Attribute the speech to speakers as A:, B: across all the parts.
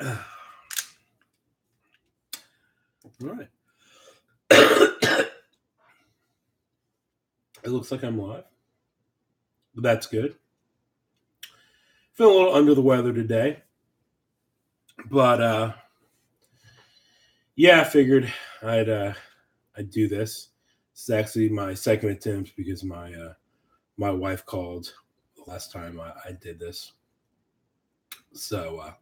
A: All right. It looks like I'm live, but that's good. Feeling a little under the weather today, but yeah, I figured I'd do this. This is actually my second attempt because my wife called the last time I did this. So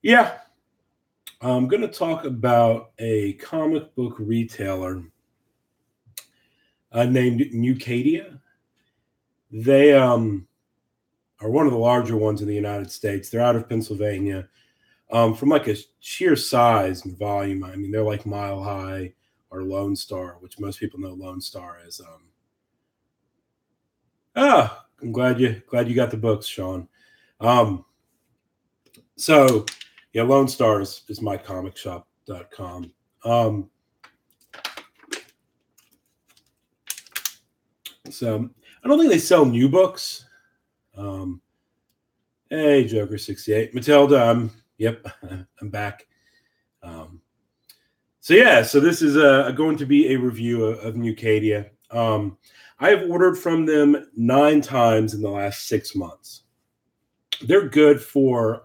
A: yeah, I'm going to talk about a comic book retailer named NewKadia. They are one of the larger ones in the United States. They're out of Pennsylvania. From like a sheer size and volume, I mean, they're like Mile High or Lone Star, which most people know Lone Star as. I'm glad you got the books, Sean. So yeah, Lone Star is mycomicshop.com. So I don't think they sell new books. Hey, Joker 68, Matilda. Yep, I'm back. So yeah, so this is going to be a review of NewKadia. I have ordered from them 9 times in the last 6 months. They're good for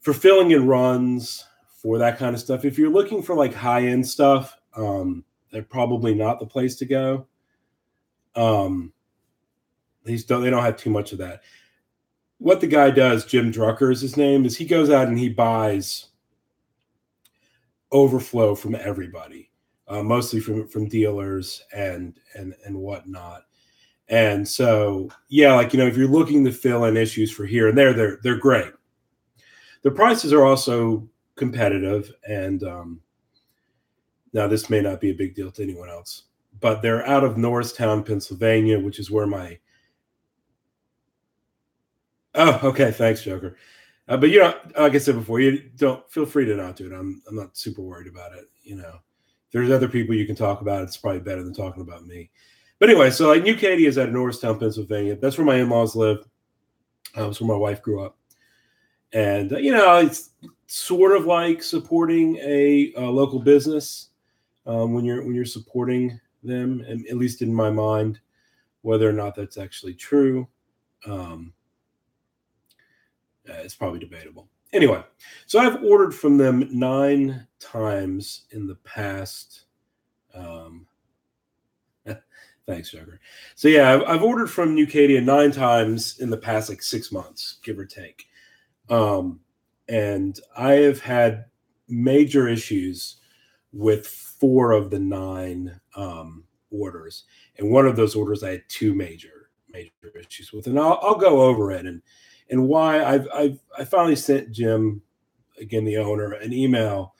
A: filling in runs, for that kind of stuff. If you're looking for like high-end stuff, they're probably not the place to go. They don't have too much of that. What the guy does, Jim Drucker is his name, is he goes out and he buys overflow from everybody, mostly from dealers and whatnot. And so, yeah, like, if you're looking to fill in issues for here and there, they're great. The prices are also competitive, and now this may not be a big deal to anyone else, but they're out of Norristown, Pennsylvania, which is where my... Oh, okay. Thanks, Joker. But like I said before, you don't feel free to not do it. I'm not super worried about it. If there's other people you can talk about, it's probably better than talking about me. But anyway, so like NewKadia is out of Norristown, Pennsylvania. That's where my in-laws live. That's where my wife grew up. And it's sort of like supporting a local business when you're supporting them, and at least in my mind, whether or not that's actually true. It's probably debatable. Anyway, so I've ordered from them 9 times in the past. Thanks, Joker. So yeah, I've ordered from NewKadia 9 times in the past like 6 months, give or take. And I have had major issues with 4 of the 9 orders, and one of those orders I had 2 major issues with, and I'll go over it and why. I finally sent Jim, again the owner, an email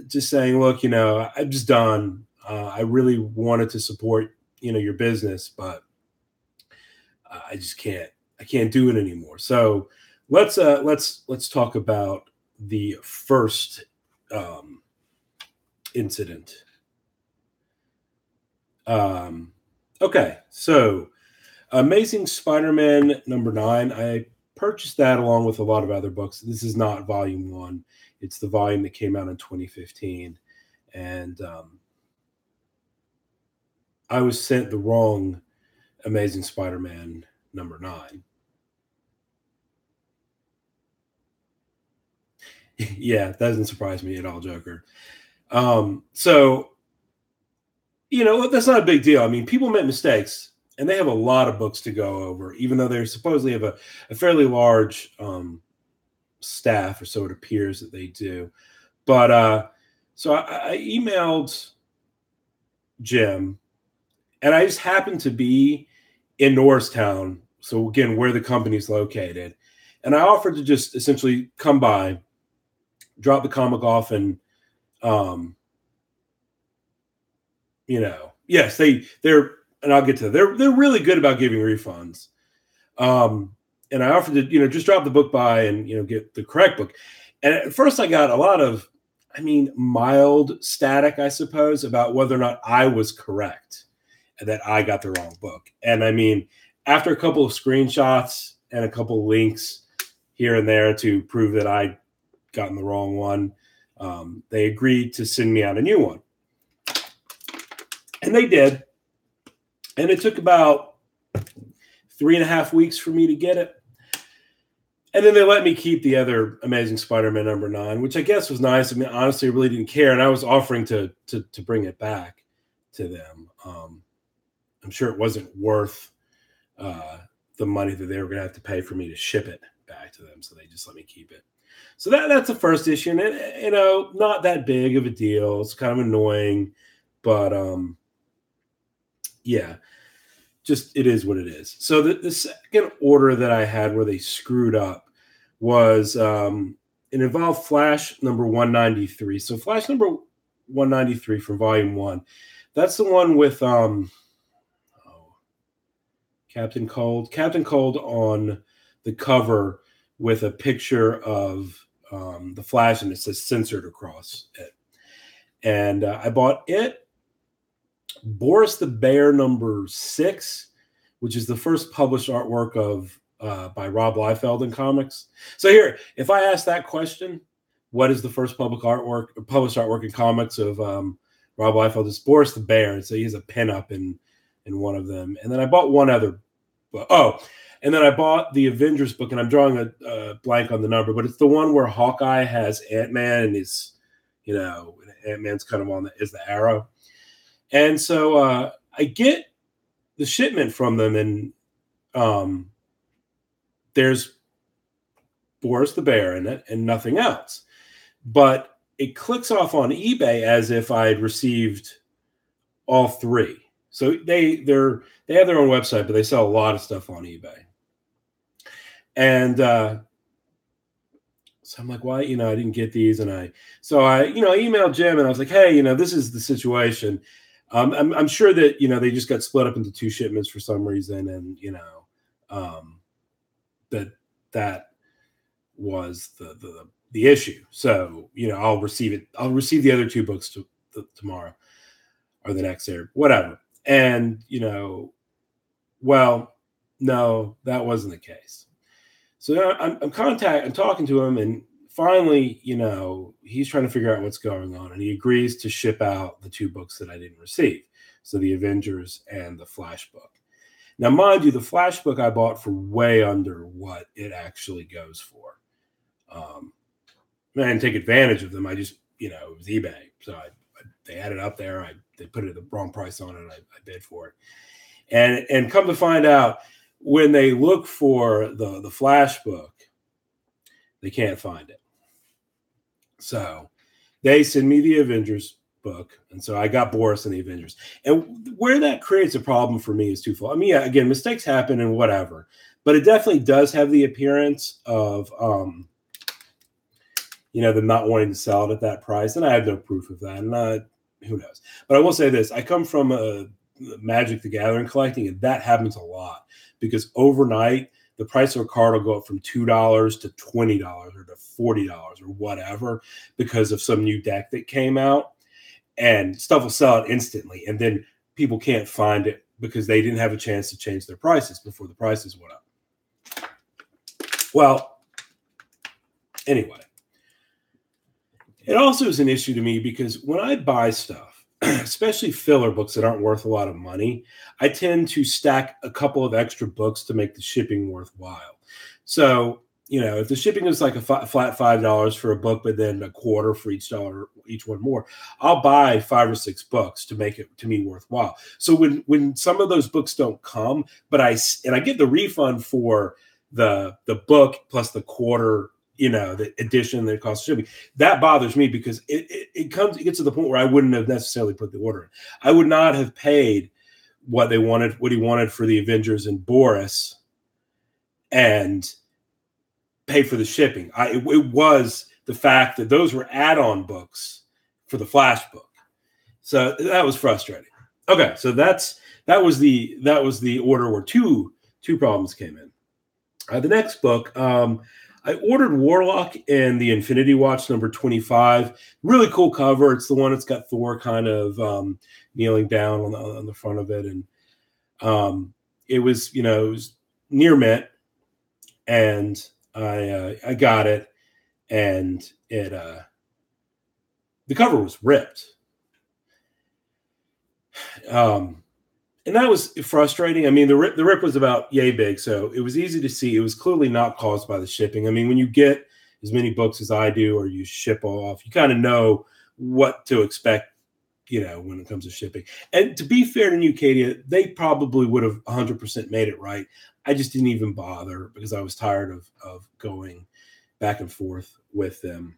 A: just saying, look, I'm just done. I really wanted to support your business, but I just can't. I can't do it anymore. So let's talk about the first incident. Okay, so Amazing Spider-Man #9. I purchased that along with a lot of other books. This is not volume 1. It's the volume that came out in 2015. And I was sent the wrong Amazing Spider-Man #9. Yeah, that doesn't surprise me at all, Joker. So, that's not a big deal. I mean, people make mistakes, and they have a lot of books to go over, even though they supposedly have a fairly large staff, or so it appears that they do. But so I emailed Jim, and I just happened to be in Norristown, so again, where the company's located, and I offered to just essentially come by, drop the comic off, and yes, they're, and I'll get to that. They're really good about giving refunds. And I offered to, just drop the book by and, get the correct book. And at first I got a lot of, mild static, I suppose, about whether or not I was correct and that I got the wrong book. And after a couple of screenshots and a couple of links, here and there to prove that I'd gotten the wrong one. They agreed to send me out a new one. And they did. And it took about 3.5 weeks for me to get it. And then they let me keep the other Amazing Spider-Man #9, which I guess was nice. I mean, honestly, I really didn't care. And I was offering to bring it back to them. I'm sure it wasn't worth the money that they were going to have to pay for me to ship it back to them. So they just let me keep it. So that's the first issue. And, you know, not that big of a deal. It's kind of annoying. But, yeah, just it is what it is. So the second order that I had where they screwed up was it involved Flash number 193. So Flash number 193 from Volume 1. That's the one with Captain Cold. Captain Cold on the cover with a picture of the Flash, and it says censored across it. And I bought it. Boris the Bear number 6, which is the first published artwork of by Rob Liefeld in comics. So here, if I ask that question, what is the first published artwork in comics of Rob Liefeld? It's Boris the Bear. And so he has a pinup in one of them. And then I bought one other book. Oh, and then I bought the Avengers book, and I'm drawing a blank on the number, but it's the one where Hawkeye has Ant-Man and is, you know, Ant-Man's kind of is the arrow. And so I get the shipment from them, and there's Boris the Bear in it and nothing else. But it clicks off on eBay as if I had received all three. So they have their own website, but they sell a lot of stuff on eBay. And so I'm like, why? You know, I didn't get these. And I emailed Jim, and I was like, hey, you know, this is the situation. I'm sure that, you know, they just got split up into 2 shipments for some reason. And, you know, that was the issue. So, you know, I'll receive it. I'll receive the other 2 books tomorrow or the next day or whatever. And, you know, well, no, that wasn't the case. So I'm talking to him, and finally, you know, he's trying to figure out what's going on, and he agrees to ship out the 2 books that I didn't receive. So the Avengers and the Flash book. Now, mind you, the Flash book I bought for way under what it actually goes for. I didn't take advantage of them. I just, you know, it was eBay. So they had it up there. They put it the wrong price on it. I bid for it. And come to find out, when they look for the Flash book, they can't find it. So they send me the Avengers book. And so I got Boris and the Avengers. And where that creates a problem for me is twofold. I mean, yeah, again, mistakes happen and whatever, but it definitely does have the appearance of, you know, them not wanting to sell it at that price. And I have no proof of that. And who knows? But I will say this. I come from Magic the Gathering collecting, and that happens a lot because overnight, the price of a card will go up from $2 to $20 or to $40 or whatever because of some new deck that came out, and stuff will sell it instantly. And then people can't find it because they didn't have a chance to change their prices before the prices went up. Well, anyway, it also is an issue to me because when I buy stuff, especially filler books that aren't worth a lot of money, I tend to stack a couple of extra books to make the shipping worthwhile. So, you know, if the shipping is like a flat $5 for a book, but then $0.25 for each one more, I'll buy 5 or 6 books to make it, to me, worthwhile. So when some of those books don't come, but I get the refund for the book plus the quarter, you know, the edition that costs shipping, that bothers me because it gets to the point where I wouldn't have necessarily put the order in. I would not have paid what he wanted for the Avengers and Boris and pay for the shipping. It was the fact that those were add-on books for the Flash book. So that was frustrating. Okay, so that was the order where two problems came in. The next book, I ordered Warlock and the Infinity Watch number 25. Really cool cover. It's the one that's got Thor kind of kneeling down on the front of it. And it was, you know, it was near mint. And I got it, and it the cover was ripped. And that was frustrating. I mean, the rip was about yay big, so it was easy to see. It was clearly not caused by the shipping. I mean, when you get as many books as I do, or you ship off, you kind of know what to expect, when it comes to shipping. And to be fair to NewKadia, they probably would have 100% made it right. I just didn't even bother because I was tired of going back and forth with them.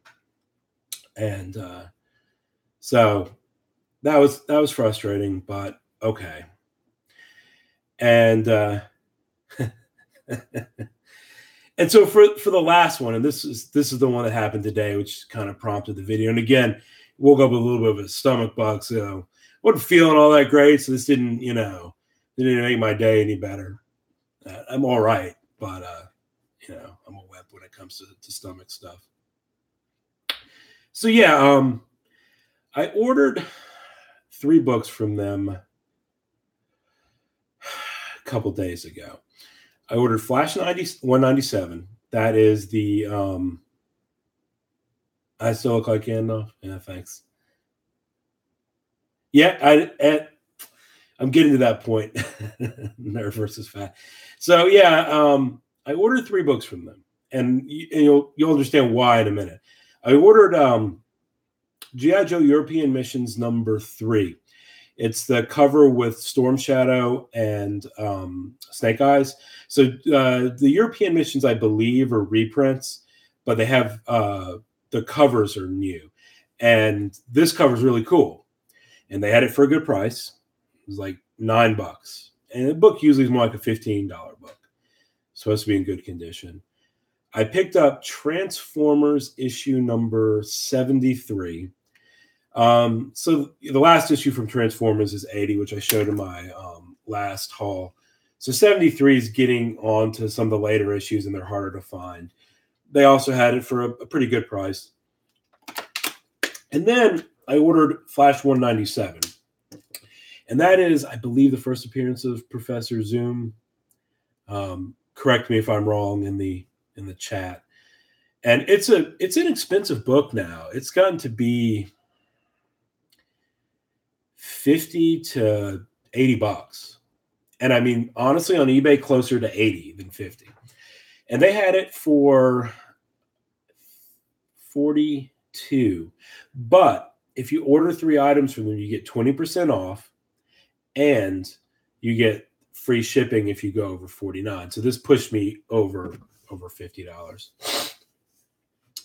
A: And so that was frustrating, but okay. And and so for the last one, and this is the one that happened today, which kind of prompted the video. And again, woke up with a little bit of a stomach bug, so wasn't feeling all that great. So this didn't make my day any better. I'm all right, but I'm a wimp when it comes to stomach stuff. So yeah, I ordered 3 books from them a couple days ago. I ordered Flash 197. That is the I still look like Gandalf. Yeah, thanks. Yeah, I'm getting to that point. Nerd versus fat. So yeah, I ordered 3 books from them, and you'll understand why in a minute. I ordered G.I. Joe European Missions #3. It's the cover with Storm Shadow and Snake Eyes. So the European missions, I believe, are reprints, but they have the covers are new, and this cover is really cool. And they had it for a good price. It was like $9, and the book usually is more like a $15 book. It's supposed to be in good condition. I picked up Transformers issue number 73. So the last issue from Transformers is 80, which I showed in my last haul. So 73 is getting on to some of the later issues, and they're harder to find. They also had it for a pretty good price. And then I ordered Flash 197. And that is, I believe, the first appearance of Professor Zoom. Correct me if I'm wrong in the chat. And it's an expensive book now. It's gotten to be $50 to $80. And I mean, honestly, on eBay, closer to 80 than 50. And they had it for 42. But if you order 3 items from them, you get 20% off, and you get free shipping if you go over 49. So this pushed me over $50.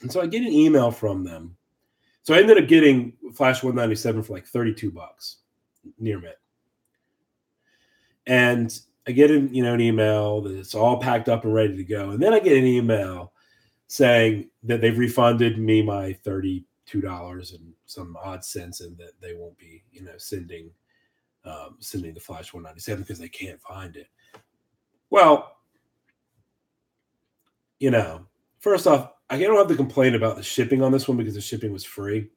A: And so I get an email from them. So I ended up getting Flash 197 for like $32 near mint. And I get an email that it's all packed up and ready to go. And then I get an email saying that they've refunded me my $32 and some odd cents, and that they won't be, sending the Flash 197 because they can't find it. Well, first off, I don't have to complain about the shipping on this one because the shipping was free,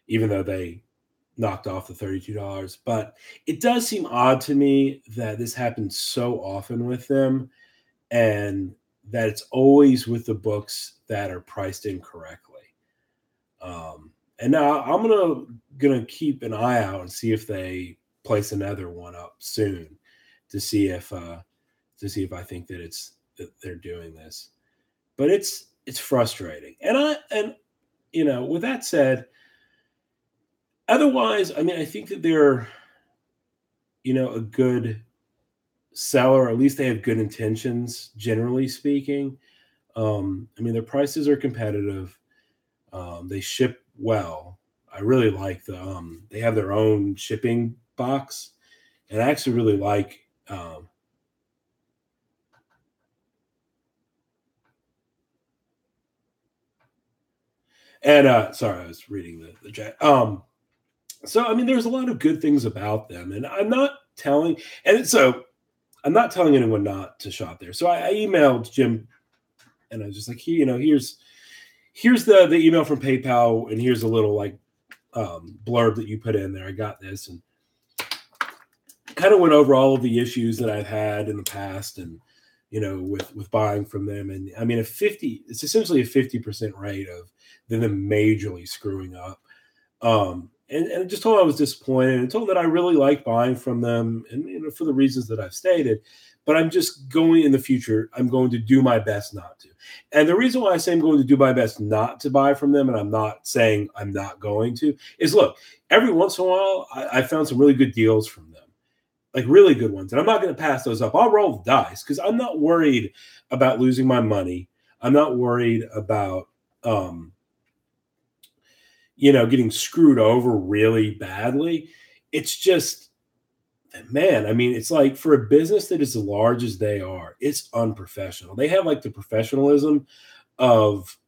A: even though they knocked off the $32. But it does seem odd to me that this happens so often with them, and that it's always with the books that are priced incorrectly. And now I'm gonna keep an eye out and see if they place another one up soon to see if I think that they're doing this. But it's frustrating. And with that said, otherwise, I mean, I think that they're a good seller, or at least they have good intentions, generally speaking. I mean, their prices are competitive. They ship well. I really like they have their own shipping box, and I actually really like sorry, I was reading the chat. So I mean, there's a lot of good things about them, and I'm not telling anyone not to shop there. So I emailed Jim, and I was just like, here's the email from PayPal, and here's a little blurb that you put in there. I got this, and kind of went over all of the issues that I've had in the past, and with buying from them. And I mean, it's essentially a 50% rate of them majorly screwing up. And I just told him I was disappointed, and told him that I really like buying from them, and for the reasons that I've stated. But I'm just going in the future, I'm going to do my best not to. And the reason why I say I'm going to do my best not to buy from them, and I'm not saying I'm not going to, is look, every once in a while, I found some really good deals from them, like really good ones. And I'm not going to pass those up. I'll roll the dice because I'm not worried about losing my money. I'm not worried about, getting screwed over really badly. It's just, man, I mean, it's like for a business that is as large as they are, it's unprofessional. They have like the professionalism of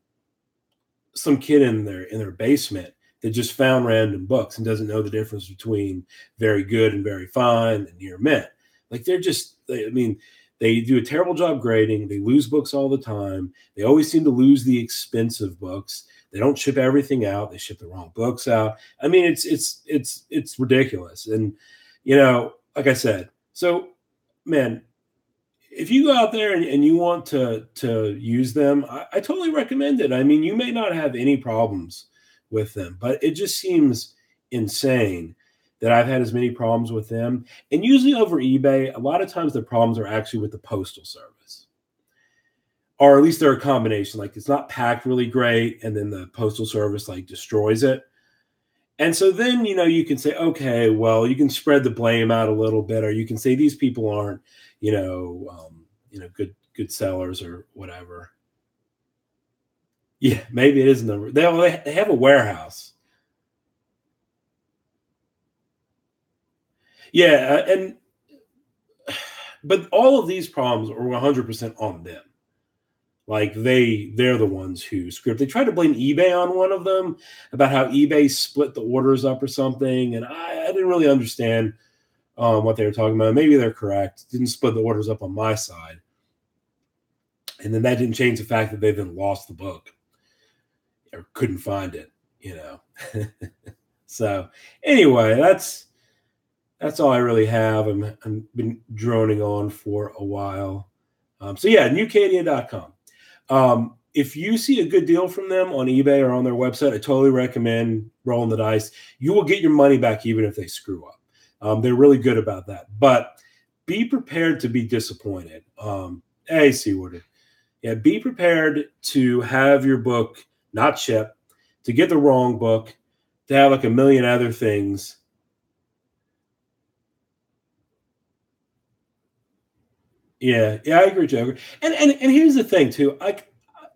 A: some kid in their basement that just found random books and doesn't know the difference between very good and very fine and near mint. Like they do a terrible job grading. They lose books all the time. They always seem to lose the expensive books. They don't ship everything out. They ship the wrong books out. I mean, it's ridiculous. And, like I said, so, man, if you go out there and you want to use them, I totally recommend it. I mean, you may not have any problems with them, but it just seems insane that I've had as many problems with them. And usually over eBay, a lot of times the problems are actually with the postal service. Or at least they're a combination. Like it's not packed really great, and then the postal service like destroys it. And so then, you can say, okay, well, you can spread the blame out a little bit, or you can say these people aren't, good sellers or whatever. Yeah, maybe it is a number. They have a warehouse. Yeah, but all of these problems are 100% on them. Like they're the ones who screwed. They tried to blame eBay on one of them about how eBay split the orders up or something, and I didn't really understand what they were talking about. Maybe they're correct. Didn't split the orders up on my side, and then that didn't change the fact that they then lost the book or couldn't find it. So anyway, that's all I really have. I've been droning on for a while. So yeah, NewKadia.com. If you see a good deal from them on eBay or on their website, I totally recommend rolling the dice. You will get your money back even if they screw up. They're really good about that. But be prepared to be disappointed. Hey, Seawarder. Yeah, be prepared to have your book not shipped, to get the wrong book, to have like a million other things. Yeah, I agree, Joker. And here's the thing too.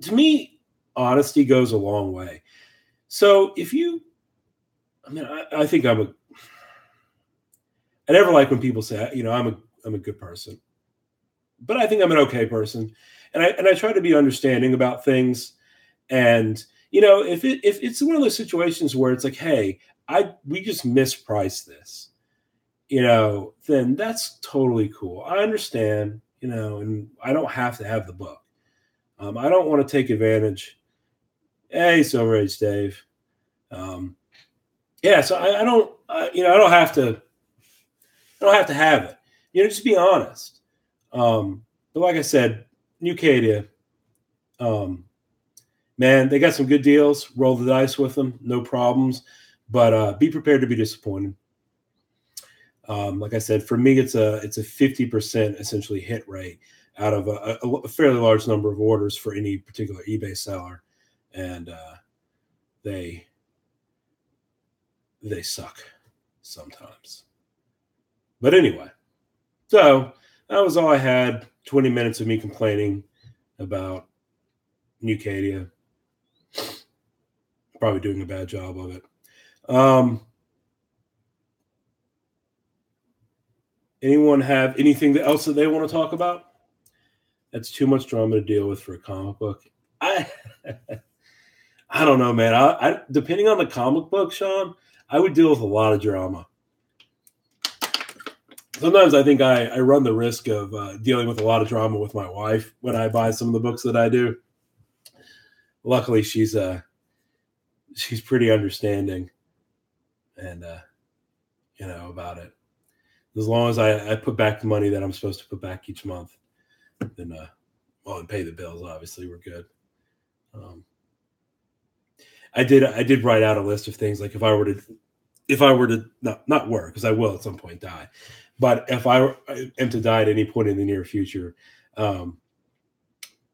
A: To me, honesty goes a long way. So I think I never like when people say, I'm a good person, but I think I'm an okay person, and I try to be understanding about things. And if it's one of those situations where it's like, hey, we just mispriced this, then that's totally cool. I understand, and I don't have to have the book. I don't want to take advantage. Hey, Silver Age Dave. Yeah, so I don't, I don't have to. I don't have to have it. Just be honest. But like I said, NewKadia, man, they got some good deals. Roll the dice with them, no problems. But be prepared to be disappointed. Like I said, for me, it's a 50% essentially hit rate out of a fairly large number of orders for any particular eBay seller, and they suck sometimes. But anyway, so that was all I had. 20 minutes of me complaining about NewKadia. Probably doing a bad job of it. Anyone have anything else that they want to talk about? That's too much drama to deal with for a comic book. I don't know, man. I depending on the comic book, Sean, I would deal with a lot of drama. Sometimes I think I run the risk of dealing with a lot of drama with my wife when I buy some of the books that I do. Luckily, she's pretty understanding and about it. As long as I put back the money that I'm supposed to put back each month, then and pay the bills. Obviously, we're good. I did write out a list of things, like if I were to not work, because I will at some point die, but if I am to die at any point in the near future,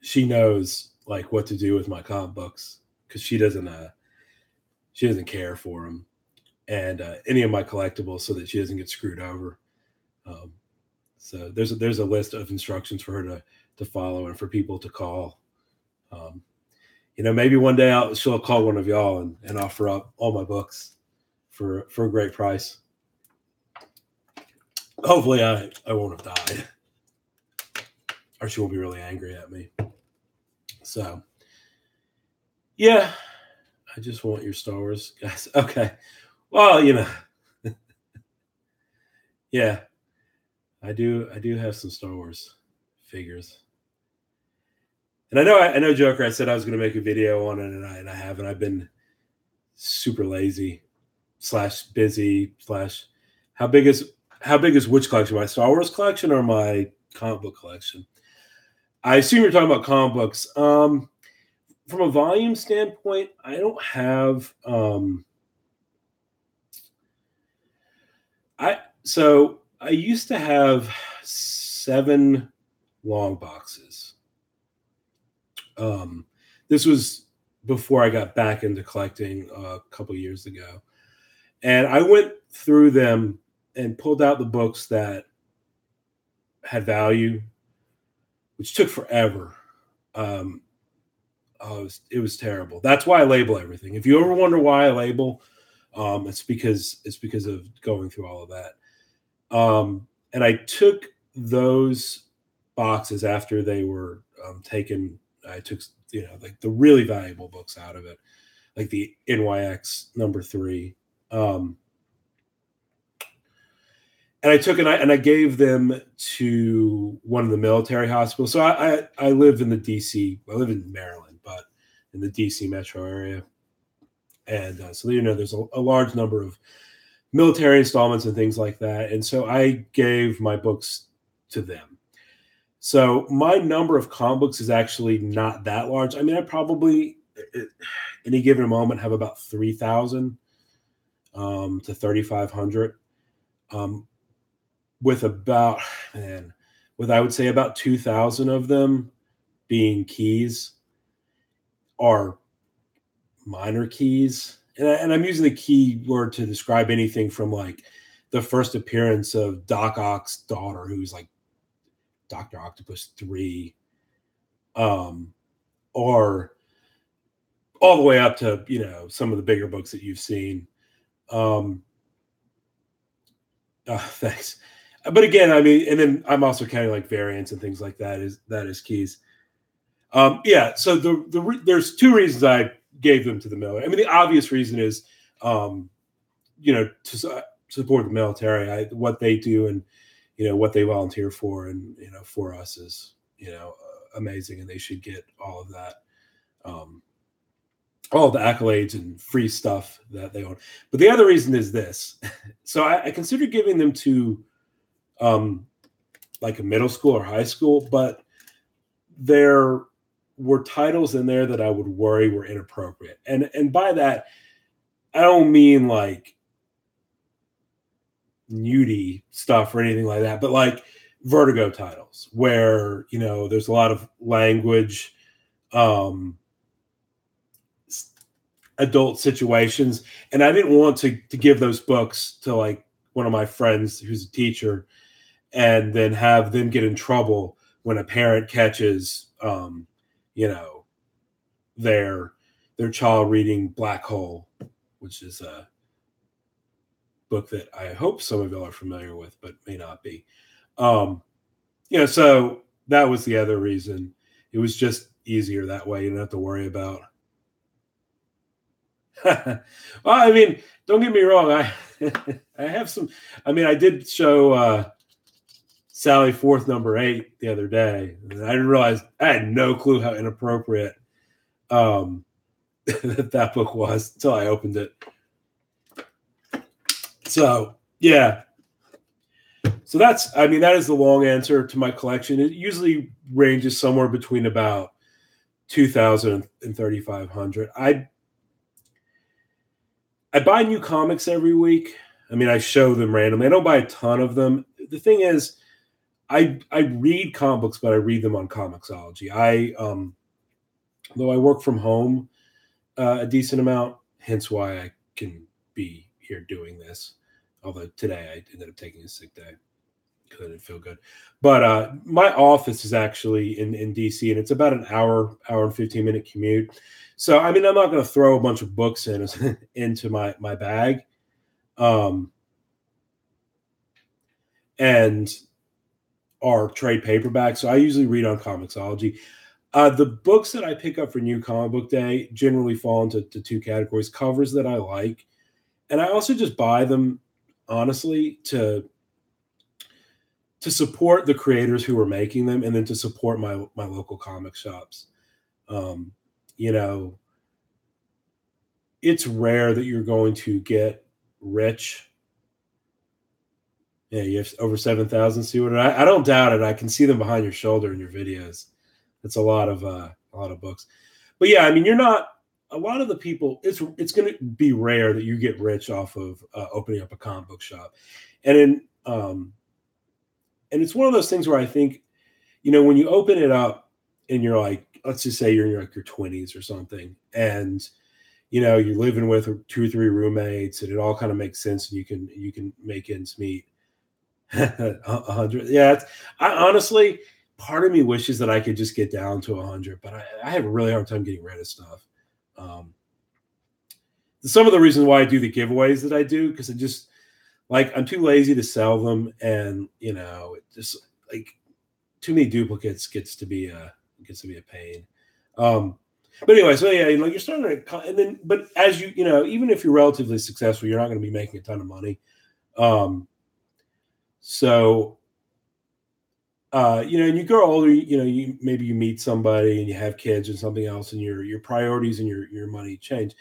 A: she knows like what to do with my comic books, because she doesn't care for them, and any of my collectibles, so that she doesn't get screwed over. So there's a list of instructions for her to follow and for people to call. Maybe one day she'll call one of y'all and offer up all my books for a great price. Hopefully I won't have died, or she won't be really angry at me. So yeah, I just want your Star Wars, guys. Okay. Well, yeah, I do have some Star Wars figures. And I know, Joker, I said I was going to make a video on it, and I haven't. I've been super lazy / busy / how big is which collection? My Star Wars collection or my comic book collection? I assume you're talking about comic books. From a volume standpoint, I don't have. I used to have 7 long boxes. This was before I got back into collecting a couple years ago, and I went through them and pulled out the books that had value, which took forever. It was terrible. That's why I label everything. If you ever wonder why I label, it's because of going through all of that. And I took those boxes after they were taken. I took, like the really valuable books out of it, like the NYX #3. And I took it and I gave them to one of the military hospitals. So I live in the DC. I live in Maryland, but in the DC metro area. And so there's a large number of military installments and things like that. And so I gave my books to them. So my number of comic books is actually not that large. I mean, I probably at any given moment have about 3,000 to 3,500. With I would say about 2,000 of them being keys, or minor keys. And I'm using the key word to describe anything from like the first appearance of Doc Ock's daughter, who's like Dr. Octopus 3, or all the way up to, some of the bigger books that you've seen. Thanks. But again, I mean, and then I'm also counting like variants and things like that is keys. Yeah. So there's 2 reasons I gave them to the military. I mean, the obvious reason is, to support the military. What they do and, what they volunteer for, and, for us is, amazing, and they should get all of that, all of the accolades and free stuff that they own. But the other reason is this. So I consider giving them to, like a middle school or high school, but there were titles in there that I would worry were inappropriate. And by that, I don't mean like nudie stuff or anything like that, but like Vertigo titles where, there's a lot of language, adult situations. And I didn't want to give those books to like one of my friends who's a teacher and then have them get in trouble when a parent catches, their child reading Black Hole, which is a book that I hope some of y'all are familiar with, but may not be. So that was the other reason. It was just easier that way. You don't have to worry about. Well, I mean, don't get me wrong. I have some. I mean, I did show Sally Forth #8 the other day, and I didn't realize, I had no clue how inappropriate that book was until I opened it. So yeah. So that's, I mean, that is the long answer to my collection. It usually ranges somewhere between about 2,000 and 3,500. I buy new comics every week. I mean, I show them randomly. I don't buy a ton of them. The thing is, I read comic books, but I read them on Comixology. Though I work from home a decent amount, hence why I can be here doing this. Although today I ended up taking a sick day because I didn't feel good. But my office is actually in DC, and it's about an hour and 15-minute commute. So, I mean, I'm not going to throw a bunch of books into my bag. And our trade paperback. So I usually read on Comixology. The books that I pick up for New Comic Book Day generally fall into two categories: covers that I like, and I also just buy them, honestly, to support the creators who are making them, and then to support my local comic shops. You know, it's rare that you're going to get rich. Yeah, you have over 7,000 Stewart. I don't doubt it. I can see them behind your shoulder in your videos. It's a lot of books. But yeah, I mean, you're not, a lot of the people, it's going to be rare that you get rich off of opening up a comic book shop. And it's one of those things where I think, you know, when you open it up and you're like, let's just say you're in like your 20s or something, and you know, you're living with 2 or 3 roommates, and it all kind of makes sense, and you can make ends meet. 100. Yeah, I honestly, part of me wishes that I could just get down to 100, but I have a really hard time getting rid of stuff. Some of the reasons why I do the giveaways that I do, because I just, like, I'm too lazy to sell them, and you know, it just, like, too many duplicates gets to be a pain. But anyway, so yeah, you know, you're starting to, and then, but as you know, even if you're relatively successful, you're not going to be making a ton of money. So, you know, and you grow older, you know, maybe you meet somebody and you have kids or something else, and your priorities and your money change,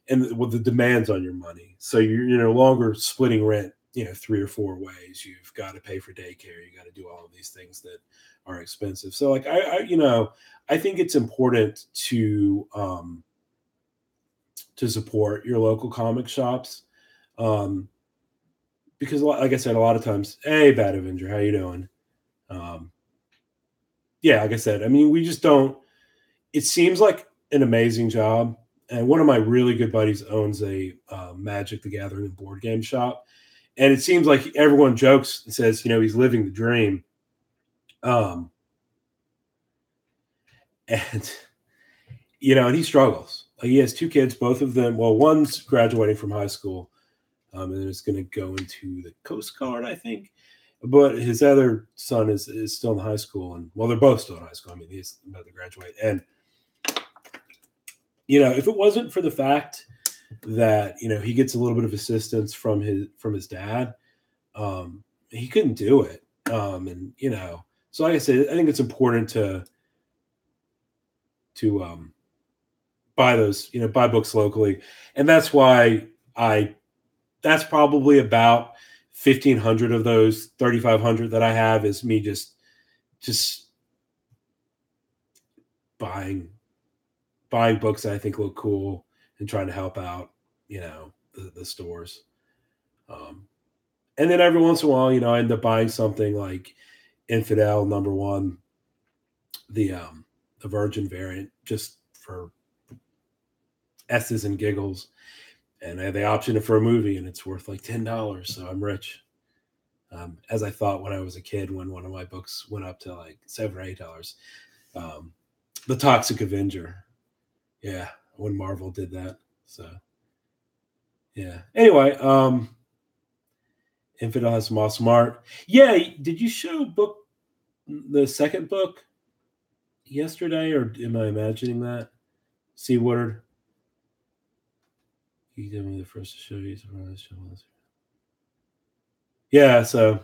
A: and with the demands on your money. So you're no longer splitting rent, you know, 3 or 4 ways. You've got to pay for daycare. You got to do all of these things that are expensive. So, like, you know, I think it's important to support your local comic shops. Because, like I said, a lot of times, hey, Bad Avenger, how you doing? Yeah, like I said, I mean, we just don't. It seems like an amazing job, and one of my really good buddies owns a Magic the Gathering board game shop, and it seems like everyone jokes and says, you know, he's living the dream. And you know, and he struggles. He has 2 kids, both of them. Well, one's graduating from high school, and is going to go into the Coast Guard, I think. But his other son is still in high school, and well, they're both still in high school. I mean, he's about to graduate, and you know, if it wasn't for the fact that, you know, he gets a little bit of assistance from his dad, he couldn't do it. And you know, so like I said, I think it's important to buy those, you know, buy books locally, and that's why that's probably about 1,500 of those 3,500 that I have is me just buying books that I think look cool and trying to help out, you know, the stores. And then every once in a while, you know, I end up buying something like Infidel #1, the Virgin variant, just for S's and giggles. And they option it for a movie, and it's worth like $10. So I'm rich. As I thought when I was a kid, when one of my books went up to like $7 or $8. The Toxic Avenger. Yeah, when Marvel did that. So yeah. Anyway, Infidel has some awesome art. Yeah, did you show the second book yesterday, or am I imagining that? Seawater. You gave me the first to show you. Yeah, so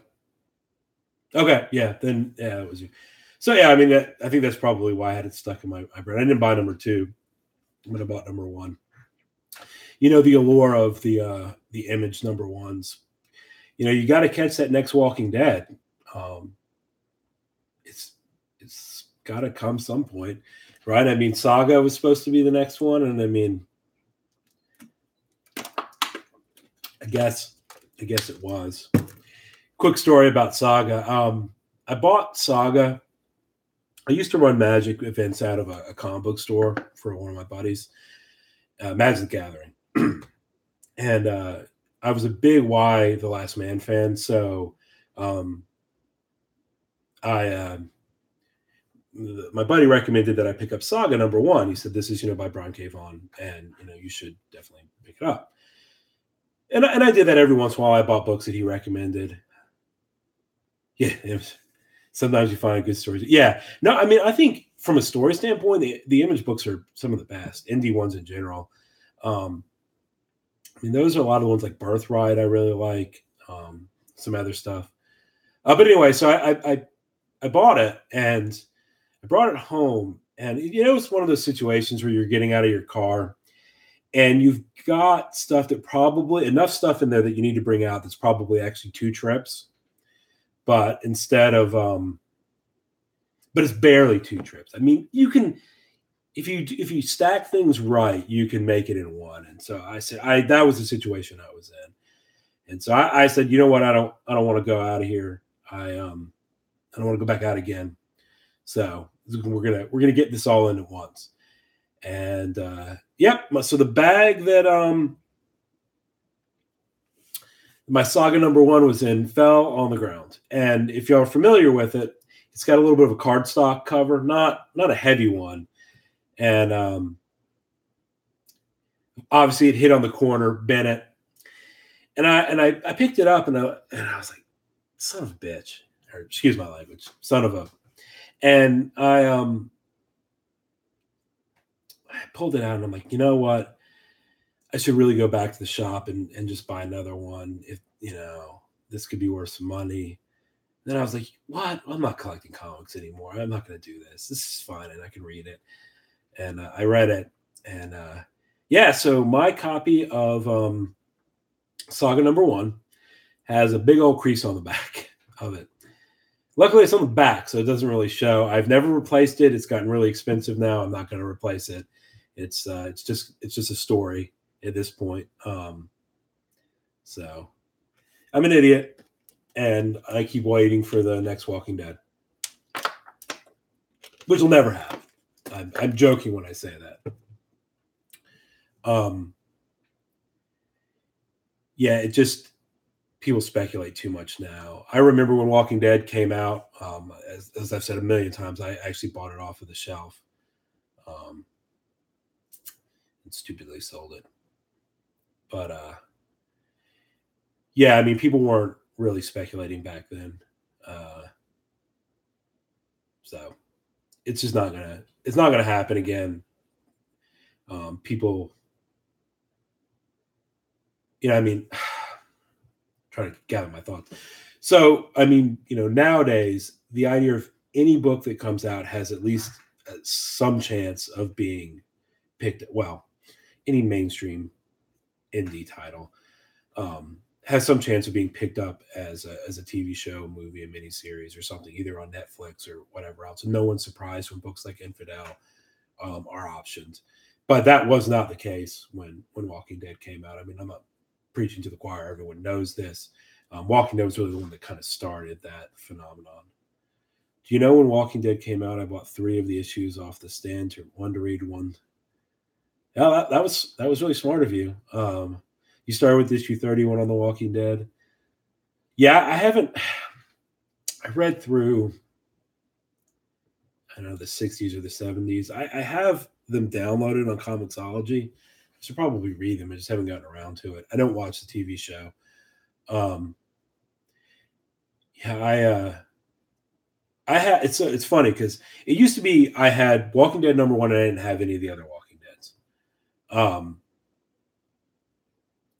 A: okay, yeah, then yeah, it was you. So yeah, I mean, I think that's probably why I had it stuck in my brain. I didn't buy #2, but I bought #1. You know, the allure of the Image #1s. you got to catch that next Walking Dead. It's got to come some point, right? I mean, Saga was supposed to be the next one, and I mean, I guess it was. Quick story about Saga. I bought Saga. I used to run Magic events out of a comic book store for one of my buddies, Magic the Gathering. And I was a big Y The Last Man fan, so my buddy recommended that I pick up Saga #1. He said, this is, by Brian K. Vaughan, and, you should definitely pick it up. And I did that every once in a while. I bought books that he recommended. Yeah, sometimes you find good stories. Yeah. No, I mean, I think from a story standpoint, the Image books are some of the best, indie ones in general. I mean, those are a lot of the ones like Birthright I really like, some other stuff. But anyway, so I bought it, and I brought it home. And, it's one of those situations where you're getting out of your car, and you've got stuff that probably, enough stuff in there that you need to bring out that's probably actually 2 trips. But instead of, but it's barely 2 trips. I mean, you can, if you stack things right, you can make it in one. And so I said, that was the situation I was in. And so I said, you know what? I don't want to go out of here. I don't want to go back out again. So we're gonna get this all in at once. And yep. So the bag that my Saga #1 was in fell on the ground. And if y'all are familiar with it, it's got a little bit of a cardstock cover, not a heavy one. And obviously it hit on the corner, bent it. And I picked it up, and I was like, son of a bitch, or excuse my language, son of a. And I pulled it out, and I'm like, you know what? I should really go back to the shop and just buy another one. If, this could be worth some money. Then I was like, what? I'm not collecting comics anymore. I'm not going to do this. This is fine, and I can read it. And I read it. And yeah, so my copy of Saga #1 has a big old crease on the back of it. Luckily, it's on the back, so it doesn't really show. I've never replaced it. It's gotten really expensive now. I'm not going to replace it. It's just a story at this point. So I'm an idiot, and I keep waiting for the next Walking Dead, which will never happen. I'm joking when I say that. Yeah, it just, people speculate too much now. I remember when Walking Dead came out, as I've said a million times, I actually bought it off of the shelf, and stupidly sold it. But yeah, I mean, people weren't really speculating back then. So it's just not gonna happen again. People, I mean, trying to gather my thoughts. So, I mean, nowadays, the idea of any book that comes out has at least some chance of being picked. Well, any mainstream indie title has some chance of being picked up as a TV show, movie, a miniseries, or something, either on Netflix or whatever else. And no one's surprised when books like Infidel are optioned. But that was not the case when Walking Dead came out. I mean, I'm not preaching to the choir. Everyone knows this. Walking Dead was really the one that kind of started that phenomenon. Do you know when Walking Dead came out, I bought 3 of the issues off the stand, one to read, one. Yeah, that was really smart of you. You started with issue 31 on The Walking Dead. Yeah, I read through, I don't know, the 60s or the 70s. I have them downloaded on Comixology. I should probably read them. I just haven't gotten around to it. I don't watch the TV show. Yeah, I had, it's funny because it used to be I had Walking Dead #1 and I didn't have any of the other Walking Deads. An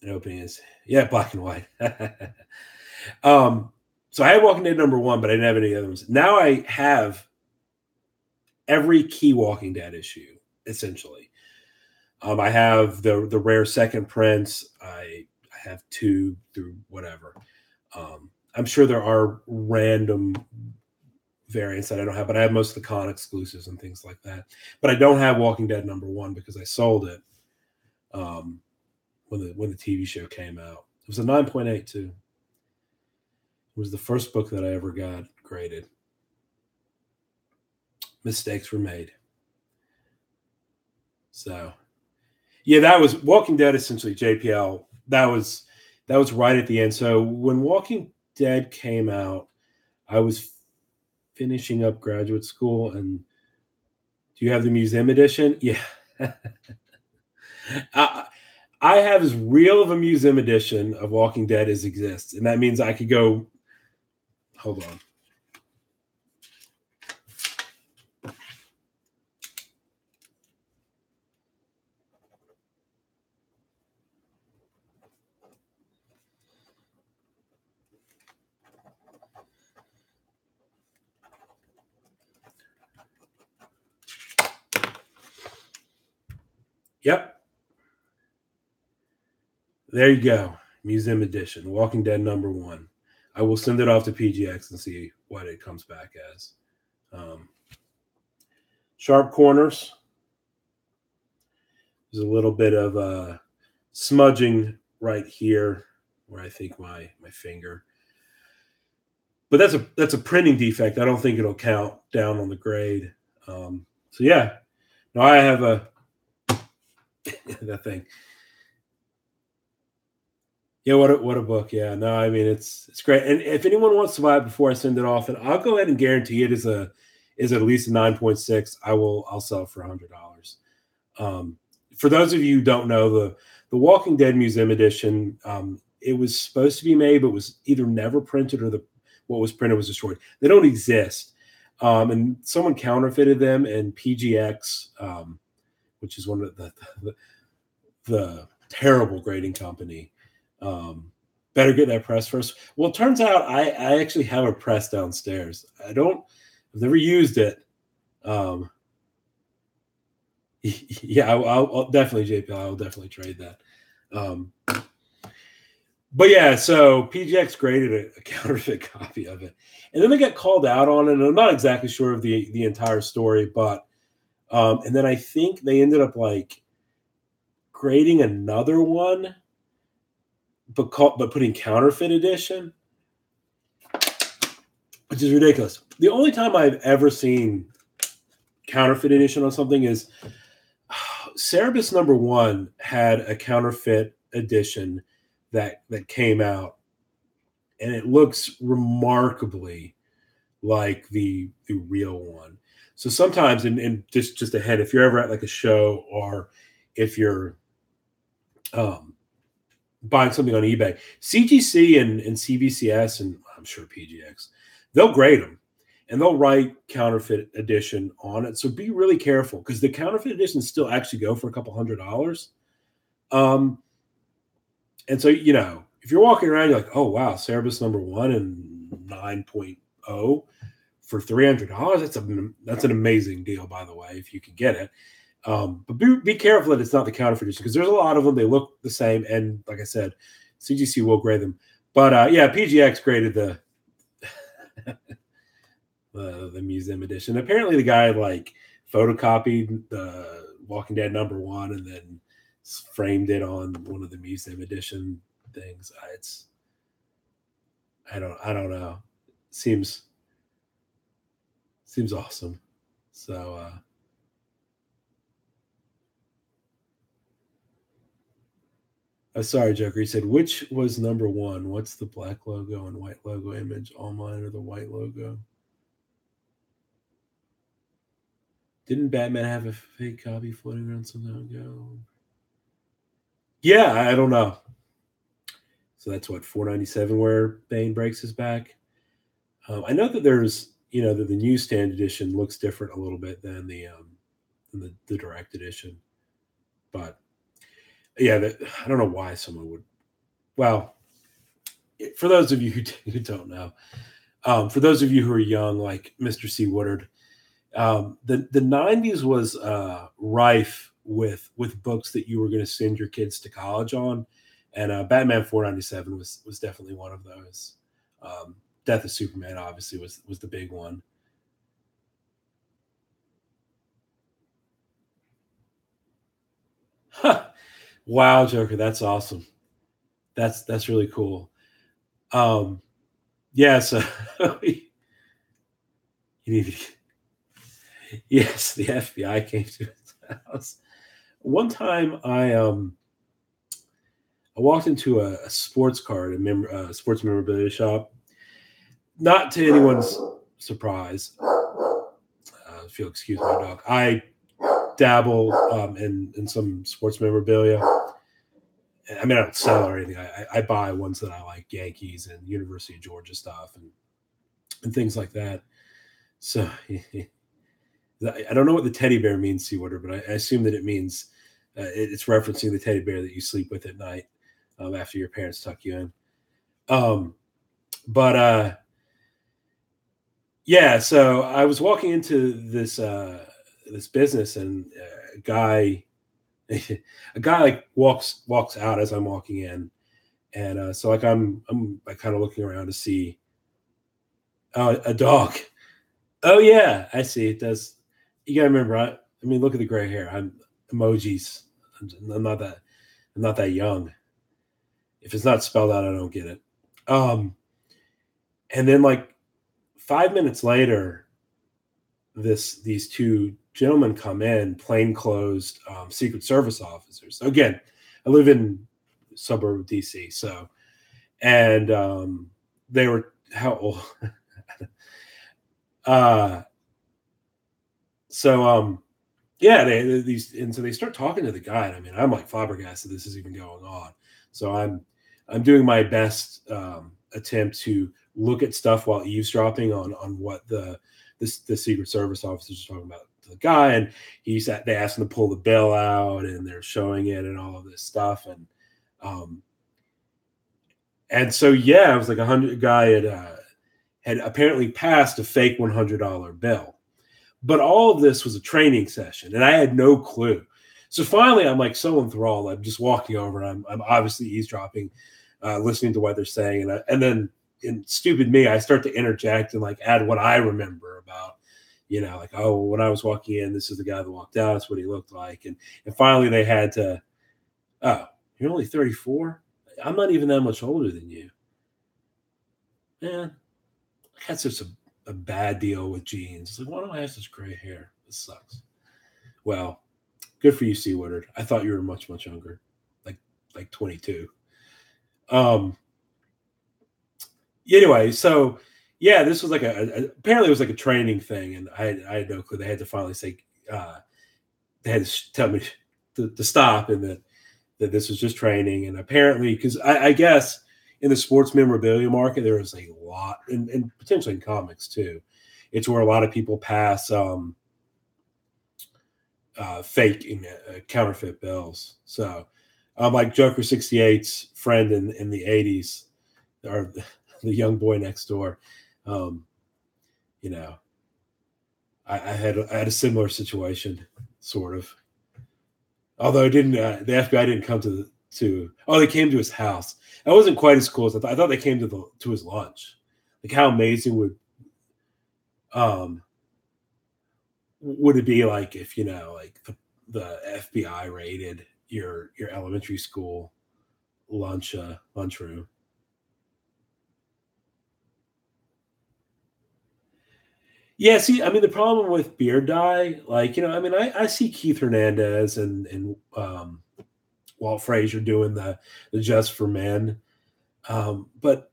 A: opening is, yeah, black and white. So I had Walking Dead #1, but I didn't have any other ones. Now I have every key Walking Dead issue, essentially. I have the rare second prints. I have 2 through whatever. I'm sure there are random variants that I don't have, but I have most of the con exclusives and things like that. But I don't have Walking Dead #1 because I sold it when the TV show came out. It was a 9.8 too. It was the first book that I ever got graded. Mistakes were made. So, yeah, that was Walking Dead. Essentially, JPL. That was right at the end. So when Walking Dead came out, I was finishing up graduate school. And do you have the museum edition? Yeah. I have as real of a museum edition of Walking Dead as exists. And that means I could go. Hold on. Yep. There you go. Museum edition. Walking Dead #1. I will send it off to PGX and see what it comes back as. Sharp corners. There's a little bit of smudging right here where I think my finger. But that's a printing defect. I don't think it'll count down on the grade. So yeah. Now I have that thing. Yeah, what a book. Yeah, no, I mean it's great. And if anyone wants to buy it before I send it off, and I'll go ahead and guarantee it is at least a 9.6. I'll sell it for $100. For those of you who don't know, the Walking Dead Museum Edition, it was supposed to be made, but was either never printed or what was printed was destroyed. They don't exist. And someone counterfeited them, and PGX, which is one of the terrible grading company, better get that press first. Well, it turns out I actually have a press downstairs. I've never used it. Yeah, I'll definitely, JPL, I'll definitely trade that. But yeah, so PGX graded a counterfeit copy of it, and then they got called out on it. And I'm not exactly sure of the entire story, but and then I think they ended up like grading another one, but putting counterfeit edition, which is ridiculous. The only time I've ever seen counterfeit edition on something is Cerebus #1 had a counterfeit edition that came out, and it looks remarkably like the real one. So sometimes, and just ahead, if you're ever at like a show, or if you're buying something on eBay, CGC and CBCS, and I'm sure PGX, they'll grade them and they'll write counterfeit edition on it. So be really careful, because the counterfeit editions still actually go for a couple $100. And so, if you're walking around, you're like, oh, wow, Cerebus #1 and 9.0 for $300. That's an amazing deal, by the way, if you can get it. But be careful that it's not the counterfeit edition, because there's a lot of them. They look the same. And like I said, CGC will grade them. But yeah, PGX graded the museum edition. Apparently the guy like photocopied the Walking Dead #1 and then framed it on one of the museum edition things. I don't know. Seems awesome. So sorry, Joker. He said, which was #1? What's the black logo and white logo image? All mine are the white logo. Didn't Batman have a fake copy floating around some time ago? Yeah, I don't know. So that's what, $4.97 where Bane breaks his back. I know that there's, that the newsstand edition looks different a little bit than the direct edition. But yeah, I don't know why someone would. Well, for those of you who don't know, for those of you who are young, like Mr. C. Woodard, the 90s was rife with books that you were going to send your kids to college on, and Batman 497 was definitely one of those. Death of Superman obviously was the big one. Huh. Wow, Joker, that's awesome. That's really cool. Yeah, so you need to, yes, the FBI came to his house. One time I walked into a sports card, sports memorabilia shop. Not to anyone's surprise, if you'll excuse my dog, I dabble in some sports memorabilia. I mean, I don't sell or anything. I buy ones that I like, Yankees and University of Georgia stuff and things like that. So I don't know what the teddy bear means, Seawater, but I assume that it means it's referencing the teddy bear that you sleep with at night after your parents tuck you in. But yeah, so I was walking into this business, and a guy like walks out as I'm walking in, and so like I'm like kind of looking around to see a dog. Oh yeah, I see. It does. You gotta remember. I mean, look at the gray hair. I'm emojis. I'm not that. I'm not that young. If it's not spelled out, I don't get it. And then like 5 minutes later, these two gentlemen come in, plainclothes Secret Service officers. So again, I live in the suburb of DC, so and they were how old? So yeah, so they start talking to the guy, and I mean, I'm like flabbergasted this is even going on. So I'm doing my best attempt to look at stuff while eavesdropping on what the Secret Service officers are talking about to the guy, and they asked him to pull the bill out, and they're showing it and all of this stuff, and so yeah, it was like a guy had apparently passed a fake $100 bill. But all of this was a training session, and I had no clue. So finally, I'm like so enthralled. I'm just walking over, and I'm obviously eavesdropping, listening to what they're saying, and then in stupid me, I start to interject and like add what I remember about, like, oh, when I was walking in, this is the guy that walked out. That's what he looked like, and finally they had to, oh, you're only 34. I'm not even that much older than you, man. I had such a bad deal with jeans. It's like, why don't I have such gray hair? This sucks. Well, good for you, C. Woodard. I thought you were much, much younger, like 22. Anyway, so yeah, this was like apparently it was like a training thing, and I had no clue. They had to finally say they had to tell me to stop, and that this was just training. And apparently, because I guess in the sports memorabilia market, there is a lot, and potentially in comics too. It's where a lot of people pass fake counterfeit bills. So, like Joker 68's friend in the 80s, or the young boy next door, you know, I had a similar situation, sort of. Although it didn't, the FBI didn't come oh, they came to his house. That wasn't quite as cool as I thought. I thought they came to his lunch. Like, how amazing would it be like if like the FBI raided your elementary school lunchroom? Yeah, see, I mean, the problem with beard dye, like, I mean, I see Keith Hernandez and Walt Frazier doing the Just for Men, but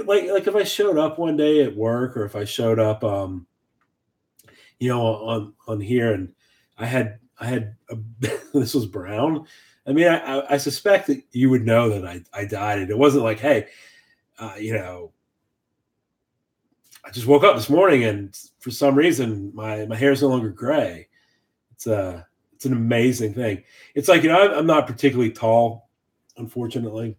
A: like if I showed up one day at work, or if I showed up, on here, and I had this was brown. I mean, I suspect that you would know that I dyed it. It wasn't like, hey, I just woke up this morning and for some reason my hair is no longer gray. It's an amazing thing. It's like, I'm not particularly tall, unfortunately.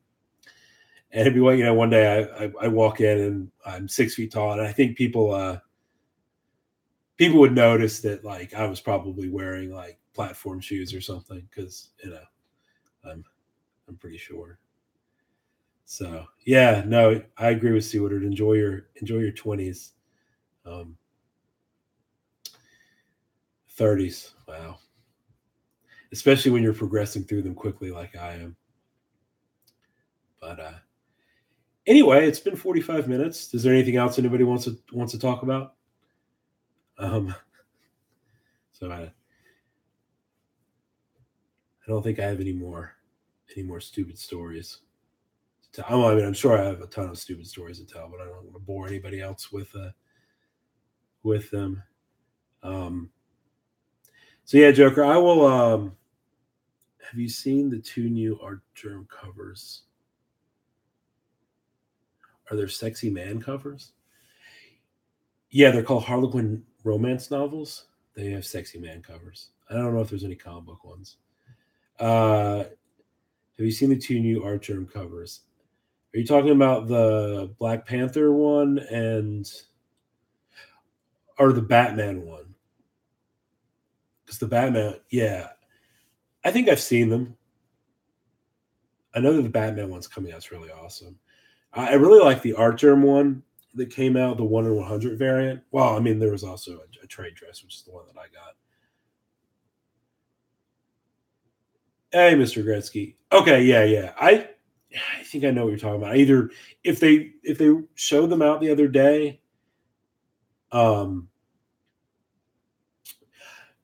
A: And it'd be like, one day I walk in and I'm 6 feet tall, and I think people would notice that, like, I was probably wearing like platform shoes or something, because I'm pretty sure. So yeah, no, I agree with Steve Woodard. Enjoy your 20s, 30s. Wow, especially when you're progressing through them quickly like I am. But anyway, it's been 45 minutes. Is there anything else anybody wants to talk about? Um, so I don't think I have any more stupid stories to tell. I mean, I'm sure I have a ton of stupid stories to tell, but I don't want to bore anybody else with them. Um, so yeah, Joker, I will. Have you seen the two new art germ covers? Are there sexy man covers? Yeah, they're called Harlequin romance novels. They have sexy man covers. I don't know if there's any comic book ones. Have you seen the two new art germ covers? Are you talking about the Black Panther one or the Batman one? Because the Batman, yeah, I think I've seen them. I know that the Batman one's coming out. It's really awesome. I really like the Art Germ one that came out, the 1 in 100 variant. Well, I mean, there was also a trade dress, which is the one that I got. Hey, Mr. Gretzky. Okay, yeah, yeah. I think I know what you're talking about. Either if they showed them out the other day, um,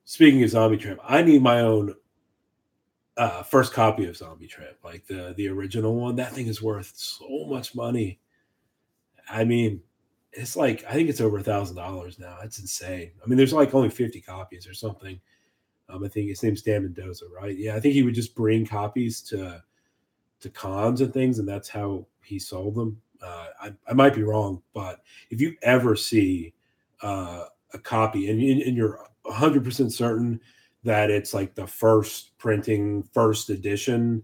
A: speaking of Zombie Tramp, I need my own first copy of Zombie Tramp, like the original one. That thing is worth so much money. I mean, it's like I think it's over $1,000 now. It's insane. I mean, there's like only 50 copies or something. I think his name's Dan Mendoza, right? Yeah, I think he would just bring copies to cons and things, and that's how he sold them. I might be wrong, but if you ever see a copy and you're 100% certain that it's like the first printing, first edition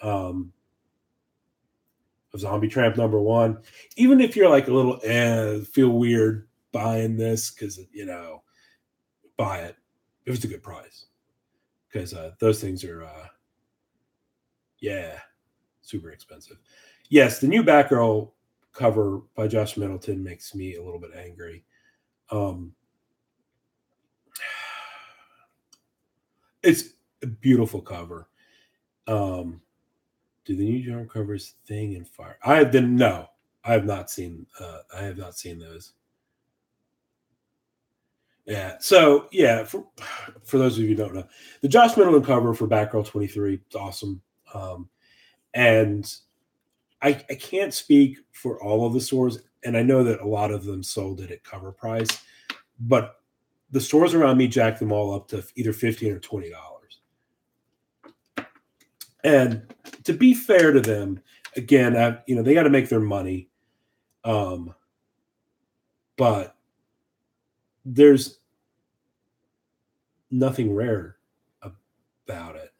A: um, of Zombie Tramp #1, even if you're like a little feel weird buying this because buy it if it's a good price because those things are yeah, super expensive. Yes, the new Batgirl cover by Josh Middleton makes me a little bit angry. Um, it's a beautiful cover. Um, do the new John covers Thing and Fire? I have been no, I have not seen. I have not seen those. Yeah. So yeah, for those of you who don't know, the Josh Middleton cover for Batgirl 23 is awesome. And I can't speak for all of the stores, and I know that a lot of them sold it at cover price, but the stores around me jacked them all up to either $15 or $20. And to be fair to them, again, they got to make their money, um, but there's nothing rare about it,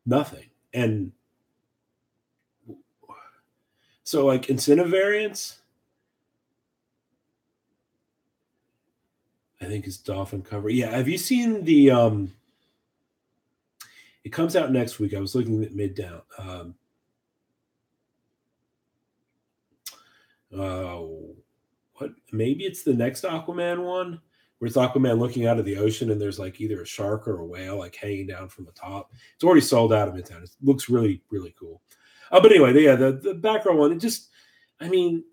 A: nothing. And so, like incentive variants, I think is Dolphin cover. Yeah, have you seen the? It comes out next week. I was looking at Midtown. What? Maybe it's the next Aquaman one, where it's Aquaman looking out of the ocean and there's like either a shark or a whale like hanging down from the top. It's already sold out of Midtown. It looks really really cool. But anyway, the background one. It just, I mean,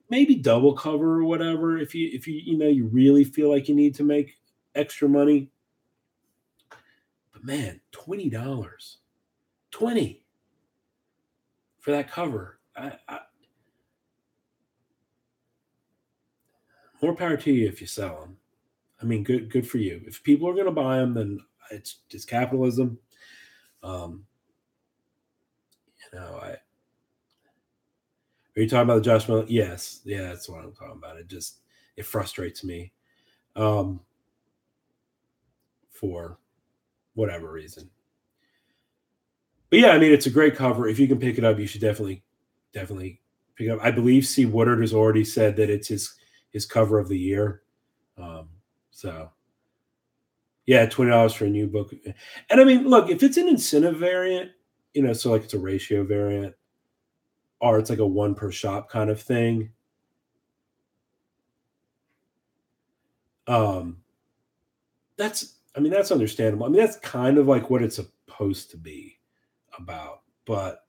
A: maybe double cover or whatever. If you really feel like you need to make extra money. But man, $20, 20 for that cover. More power to you if you sell them. I mean, good for you. If people are going to buy them, then it's capitalism. Um, are you talking about the Josh Miller? Yes, yeah, that's what I'm talking about. It frustrates me, um, for whatever reason. But yeah, I mean, it's a great cover. If you can pick it up, you should definitely pick it up. I believe C. Woodard has already said that it's his cover of the year. So yeah, $20 for a new book. And I mean, look, if it's an incentive variant, so like it's a ratio variant, or it's like a one per shop kind of thing. Um, that's understandable. I mean, that's kind of like what it's supposed to be about, but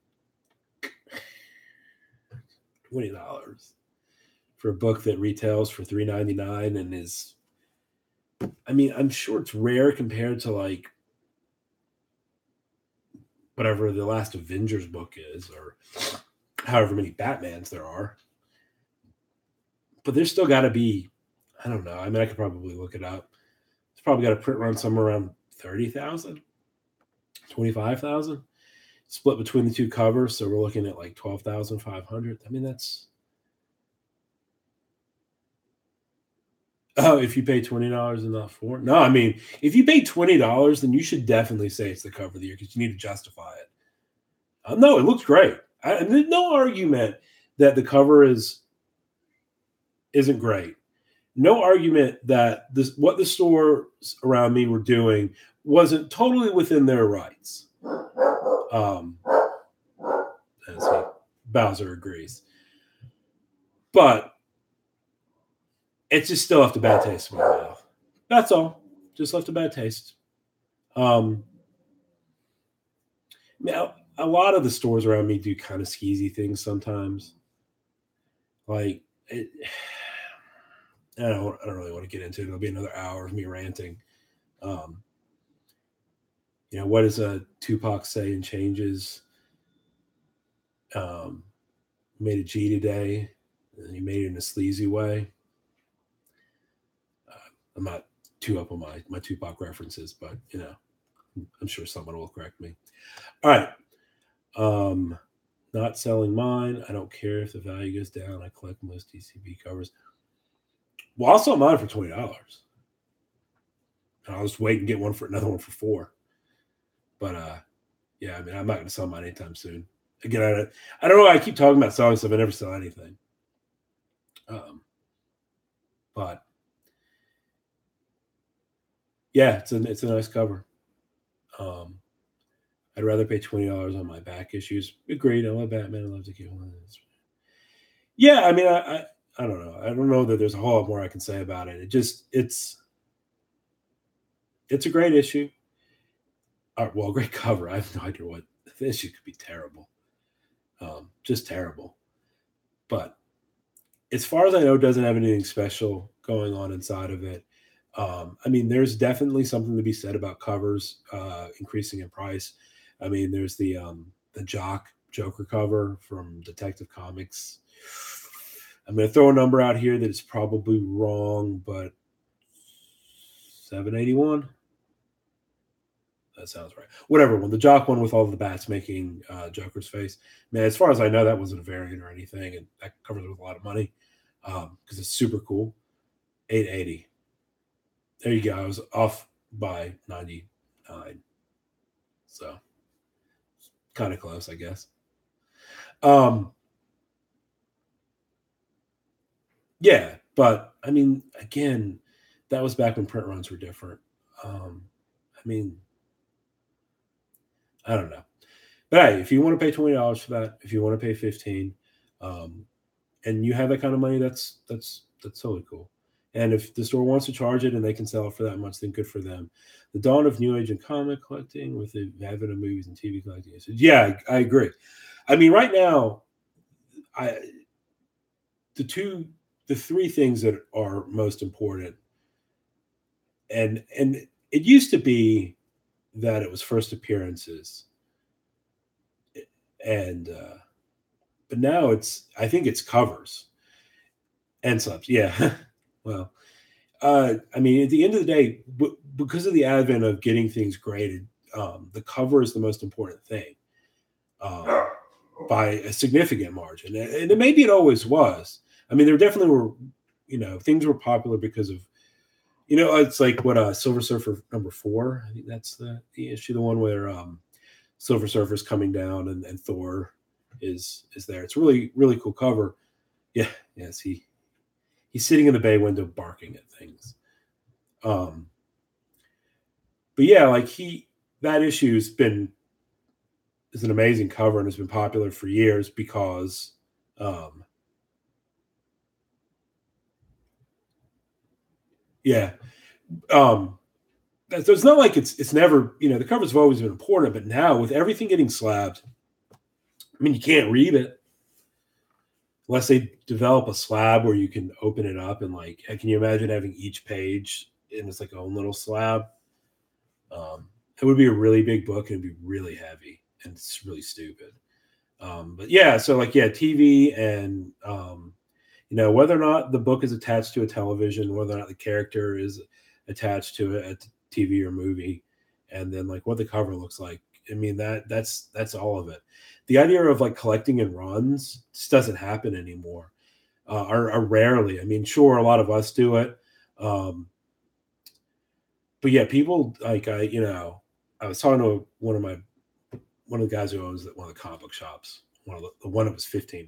A: $20 for a book that retails for $3.99 and is, I mean, I'm sure it's rare compared to like whatever the last Avengers book is, or however many Batmans there are. But there's still got to be, I don't know. I mean, I could probably look it up. It's probably got a print run somewhere around 30,000, 25,000, split between the two covers. So we're looking at like 12,500. I mean, that's, oh, if you pay $20 and not four. No, I mean, if you pay $20, then you should definitely say it's the cover of the year because you need to justify it. No, it looks great. And there's no argument that the cover isn't great. No argument that this what the stores around me were doing wasn't totally within their rights. As Bowser agrees, but it's just still left a bad taste in my mouth. That's all. Just left a bad taste. Now, a lot of the stores around me do kind of skeezy things sometimes. Like, I don't really want to get into it. It'll be another hour of me ranting. What does a Tupac say in Changes? Made a G today, and he made it in a sleazy way. I'm not too up on my Tupac references, but I'm sure someone will correct me. All right. Not selling mine. I don't care if the value goes down. I collect most DCB covers. Well, I'll sell mine for $20. And I'll just wait and get another one for $4. But yeah, I mean, I'm not going to sell mine anytime soon. Again, I don't know. I keep talking about selling stuff. I never sell anything. But yeah, it's a nice cover. I'd rather pay $20 on my back issues. Agreed. I love Batman. I love the Kill. Yeah, I mean, I don't know. I don't know that there's a whole lot more I can say about it. It's a great issue. Well, great cover. I have no idea what the issue could be. Terrible. Just terrible. But as far as I know, it doesn't have anything special going on inside of it. I mean, there's definitely something to be said about covers increasing in price. I mean, there's the Jock Joker cover from Detective Comics. I'm going to throw a number out here that is probably wrong, but $781. That sounds right. Whatever one, the Jock one with all the bats making Joker's face. Man, as far as I know, that wasn't a variant or anything, and that covers it with a lot of money because it's super cool. $880. There you go. I was off by 99. So kind of close, I guess. Yeah, but I mean, again, that was back when print runs were different. I mean, I don't know. But hey, if you want to pay $20 for that, if you want to pay $15, and you have that kind of money, that's totally cool. And if the store wants to charge it and they can sell it for that much, then good for them. The dawn of new age and comic collecting with the advent of movies and TV collecting. Yeah, I agree. I mean, right now, the three things that are most important, and it used to be that it was first appearances, and but now I think it's covers and subs. Yeah. Well, I mean, at the end of the day, because of the advent of getting things graded, the cover is the most important thing by a significant margin. And maybe it always was. I mean, there definitely were, things were popular because of, it's like what Silver Surfer #4. I think that's the issue, the one where Silver Surfer's coming down and Thor is there. It's a really, really cool cover. Yeah, yes, he's sitting in the bay window barking at things. But yeah, like that issue's been is an amazing cover and has been popular for years because yeah. So it's not like it's never, the covers have always been important, but now with everything getting slabbed, I mean, you can't read it unless they develop a slab where you can open it up and like, can you imagine having each page in its like own little slab? It would be a really big book and it'd be really heavy and it's really stupid. But yeah, so like, yeah, TV and, whether or not the book is attached to a television, whether or not the character is attached to a TV or movie, and then like what the cover looks like. I mean, that's all of it. The idea of like collecting in runs just doesn't happen anymore, or rarely. I mean, sure, a lot of us do it. But yeah, people like I was talking to one of the guys who owns one of the comic book shops, the one that was $15,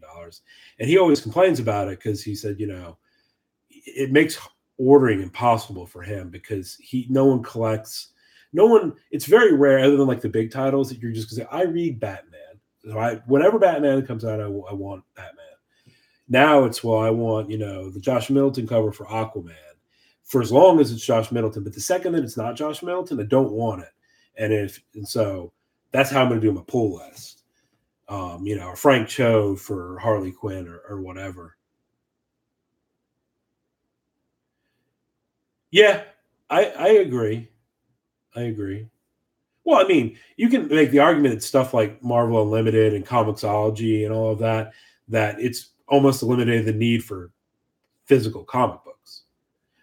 A: and he always complains about it because he said, it makes ordering impossible for him because no one collects. It's very rare, other than like the big titles, that you're just gonna say, I read Batman. So whenever Batman comes out, I want Batman. Now it's, well, I want the Josh Middleton cover for Aquaman, for as long as it's Josh Middleton. But the second that it's not Josh Middleton, I don't want it. And so that's how I'm going to do my pull list. Or Frank Cho for Harley Quinn or whatever. Yeah, I agree. I agree. Well, I mean, you can make the argument that stuff like Marvel Unlimited and Comixology and all of that it's almost eliminated the need for physical comic books.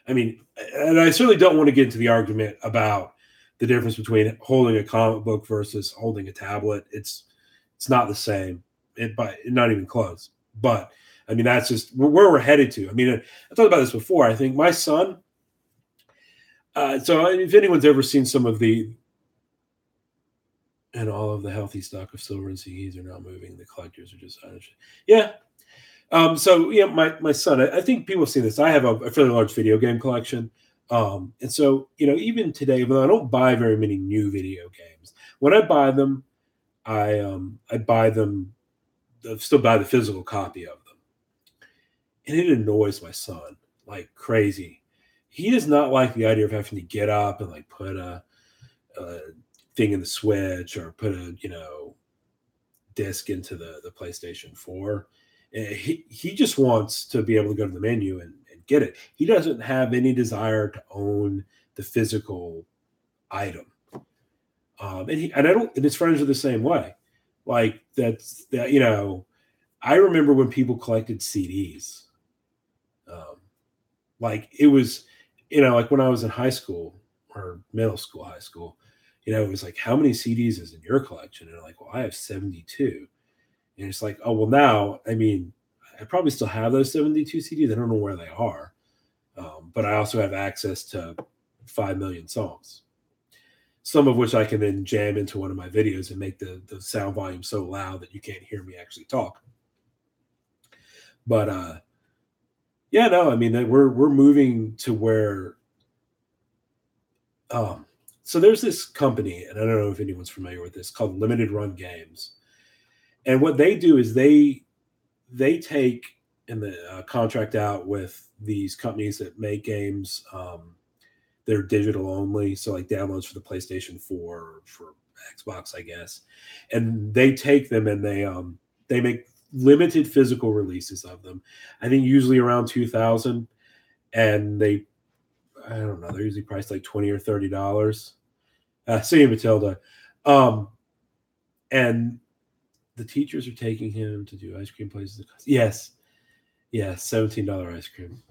A: I mean, and I certainly don't want to get into the argument about the difference between holding a comic book versus holding a tablet. It's not the same, but not even close. But I mean, that's just where we're headed to. I mean, I talked about this before. I think my son. So if anyone's ever seen some of all of the healthy stock of silver and CDs are now moving, the collectors are just, yeah. So yeah, my son, I think people have seen this. I have a fairly large video game collection. And so, even today, even though I don't buy very many new video games, when I buy them, I buy them, still buy the physical copy of them. And it annoys my son like crazy. He does not like the idea of having to get up and like put a thing in the Switch or put a, disc into the PlayStation 4. He just wants to be able to go to the menu and get it. He doesn't have any desire to own the physical item. And his friends are the same way. Like I remember when people collected CDs. Like it was, like when I was in high school or middle school, high school, it was like, how many CDs is in your collection? And like, well, I have 72. And it's like, oh, well, now, I mean, I probably still have those 72 CDs. I don't know where they are. But I also have access to 5 million songs, some of which I can then jam into one of my videos and make the sound volume so loud that you can't hear me actually talk. But yeah, no, I mean, we're moving to where so there's this company, and I don't know if anyone's familiar with this, called Limited Run Games. And what they do is they take and the contract out with these companies that make games that are digital only, so like downloads for the PlayStation 4 or for Xbox, I guess. And they take them and they make limited physical releases of them. I think usually around 2,000, and I don't know, they're usually priced like $20 or $30. See you, Matilda. And the teachers are taking him to do ice cream places. Yes. $17 ice cream.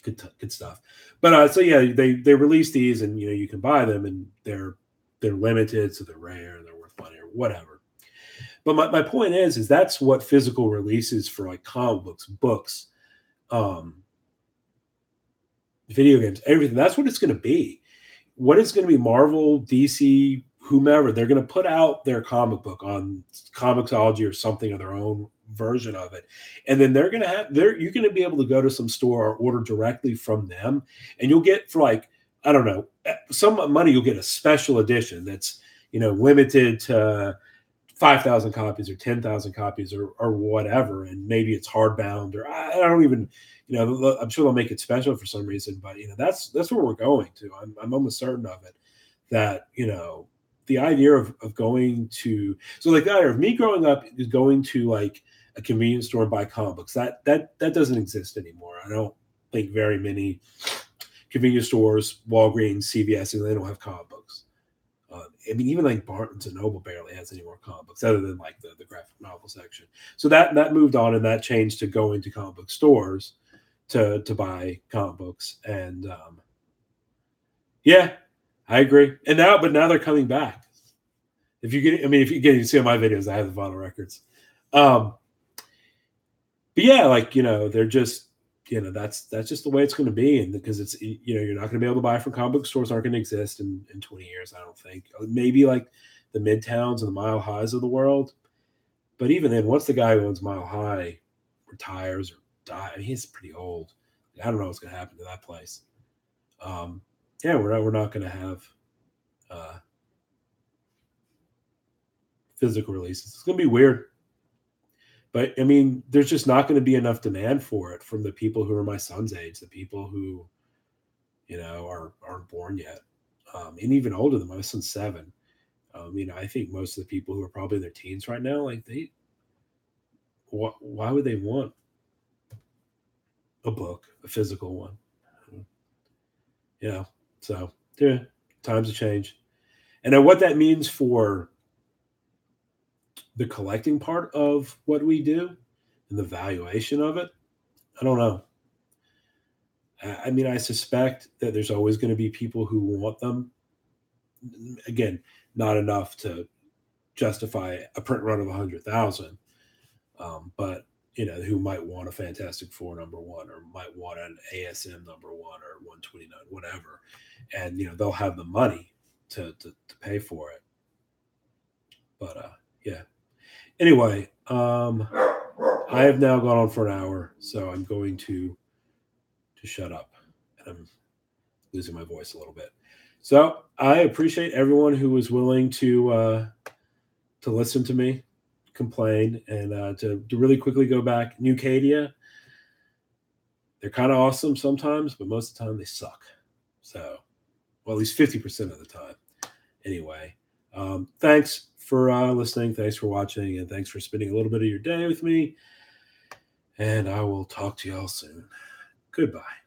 A: Good stuff. But so yeah, they release these, and you can buy them, and they're limited, so they're rare, they're worth money or whatever. But my point is that's what physical releases for like comic books, video games, everything. That's what it's going to be. What is going to be Marvel, DC, whomever, they're going to put out their comic book on Comixology or something of their own version of it. And then you're going to be able to go to some store or order directly from them. And you'll get, for like, I don't know, some money, you'll get a special edition that's, limited to 5,000 copies or 10,000 copies or whatever, and maybe it's hardbound, or I don't even, I'm sure they'll make it special for some reason, but that's where we're going to. I'm almost certain of it, that the idea of going to, so like the idea of me growing up is going to like a convenience store and buy comic books. That doesn't exist anymore. I don't think very many convenience stores, Walgreens, CVS, they don't have comic books. I mean, even like Barnes and Noble barely has any more comic books other than like the graphic novel section. So that moved on, and that changed to going to comic book stores to buy comic books. And yeah, I agree. And now they're coming back. If you see on my videos, I have the vinyl records. But yeah, like, they're just, that's just the way it's going to be. And because it's, you're not going to be able to buy from comic book stores, aren't going to exist in 20 years, I don't think. Maybe like the Midtowns and the Mile Highs of the world. But even then, once the guy who owns Mile High retires or dies, he's pretty old. I don't know what's going to happen to that place. Yeah, we're not going to have physical releases. It's going to be weird. But I mean, there's just not going to be enough demand for it from the people who are my son's age, the people who, aren't born yet, and even older than my son's 7. I think most of the people who are probably in their teens right now, like why would they want a book, a physical one? So yeah, times have changed, and then what that means for the collecting part of what we do and the valuation of it, I don't know. I mean, I suspect that there's always going to be people who want them. Again, not enough to justify a print run of 100,000, but who might want a Fantastic Four #1, or might want an ASM #1 or 129, whatever, and they'll have the money to pay for it. But yeah. Anyway, I have now gone on for an hour, so I'm going to shut up, and I'm losing my voice a little bit. So I appreciate everyone who was willing to listen to me complain, and to really quickly go back. NewKadia, they're kind of awesome sometimes, but most of the time they suck. So, well, at least 50% of the time. Anyway, thanks for listening. Thanks for watching, and thanks for spending a little bit of your day with me. And I will talk to y'all soon. Goodbye.